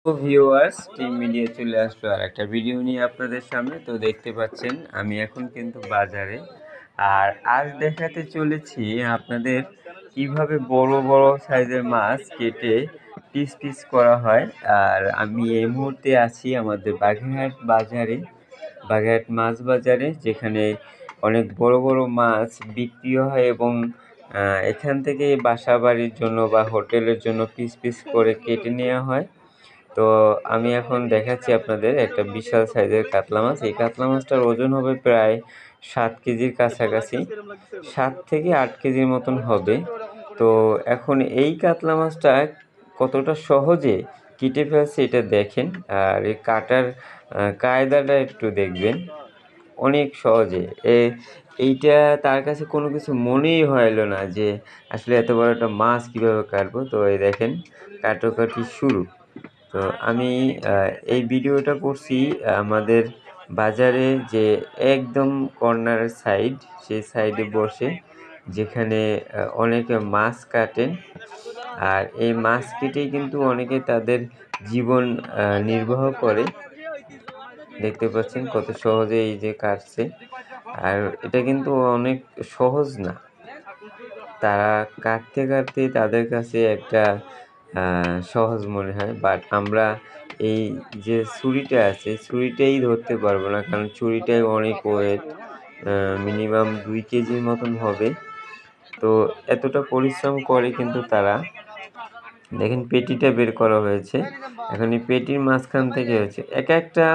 তো viewers team media চলে আসলো আর একটা ভিডিও নিয়ে আপনাদের সামনে। তো দেখতে পাচ্ছেন আমি এখন কিন্তু বাজারে, আর আজ দেখাতে চলেছি আপনাদের কিভাবে বড় বড় সাইজের মাছ কেটে পিস পিস করা হয়। আর আমি এই মুহূর্তে আছি আমাদের বাগেরহাট বাজারে, বাগেরহাট মাছ বাজারে, যেখানে অনেক বড় বড় মাছ বিক্রি হয় এবং এখান থেকে বাসা বাড়ির জন্য বা হোটেলের জন্য পিস পিস করে কেটে নেওয়া হয়। তো আমি এখন দেখাচ্ছি আপনাদের একটা বিশাল সাইজের কাতলা মাছ। এই কাতলা মাছটার ওজন হবে প্রায় 7 কেজির কাছাকাছি, 7 থেকে 8 কেজির মতন হবে। তো এখন এই কাতলা মাছটা কতটা সহজে কেটে ফেলছে এটা দেখেন, আর এই কাটার কায়দাটা একটু দেখবেন। অনেক সহজে এইটা তার কাছে কোনো কিছু মনেই হলো না যে আসলে এত বড় একটা মাছ কীভাবে কাটবো। তো এই দেখেন কাটাকাটি শুরু। তো আমি এই ভিডিওটা করছি আমাদের বাজারে, যে একদম কর্নার সাইড, সেই সাইডে বসে, যেখানে অনেকে মাছ কাটেন। আর এই মাছ কেটেই কিন্তু অনেকে তাদের জীবন নির্বাহ করে। দেখতে পাচ্ছেন কত সহজে এই যে কাটছে, আর এটা কিন্তু অনেক সহজ না। তারা কাটতে কাটতে তাদের কাছে একটা সহজ মনে হয়, বাট আমরা এই যে ছুরিটা আছে, ছুরিটাই ধরতে পারবো না, কারণ ছুরিটাই অনেক ওয়েট, মিনিমাম 2 কেজির মতন হবে। তো এতটা পরিশ্রম করে কিন্তু তারা। দেখেন পেটিটা বের করা হয়েছে, এখন এই পেটির মাঝখান থেকে হয়েছে। এক একটা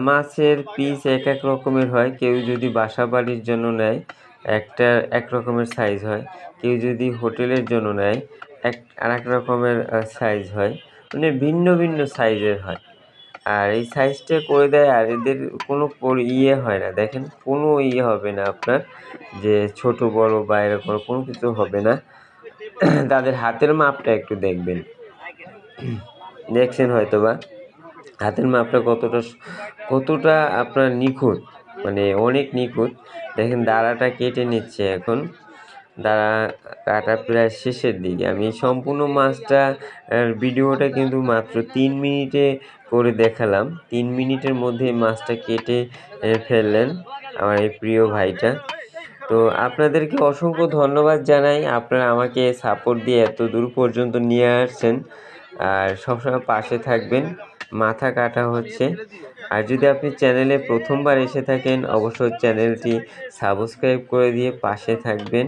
মাছের পিস এক এক রকমের হয়। কেউ যদি বাসা বাড়ির জন্য নেয় একটা এক রকমের সাইজ হয়, কেউ যদি হোটেলের জন্য নেয় আর এক রকমের সাইজ হয়, মানে ভিন্ন ভিন্ন সাইজের হয়। আর এই সাইজটা করে দেয়, আর এদের কোনো ইয়ে হয় না, দেখেন কোনো ইয়ে হবে না আপনার, যে ছোট বড় বা এরকম কোনো কিছু হবে না। তাদের হাতের মাপটা একটু দেখবেন, দেখছেন হয়তো বা হাতের মাপটা কতটা আপনার নিখুঁত, মানে অনেক নিখুঁত। দেখেন দাঁড়াটা কেটে নিচ্ছে এখন, দাঁড়া কাটা প্রায় শেষের দিকে। আমি সম্পূর্ণ মাছটা ভিডিওটা কিন্তু মাত্র 3 মিনিটে করে দেখালাম। 3 মিনিটের মধ্যে মাছটা কেটে ফেললেন আমার এই প্রিয় ভাইটা। তো আপনাদেরকে অসংখ্য ধন্যবাদ জানাই, আপনারা আমাকে সাপোর্ট দিয়ে এত দূর পর্যন্ত নিয়ে আসছেন, আর সবসময় পাশে থাকবেন। মাথা কাটা হচ্ছে। আর যদি আপনি চ্যানেলে প্রথমবার এসে থাকেন, অবশ্যই চ্যানেলটি সাবস্ক্রাইব করে দিয়ে পাশে থাকবেন।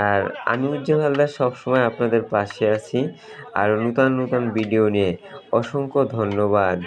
আর আমি উজ্জ্বল হালদার সবসময় আপনাদের পাশে আছি, আর নূতন নূতন ভিডিও নিয়ে। অসংখ্য ধন্যবাদ।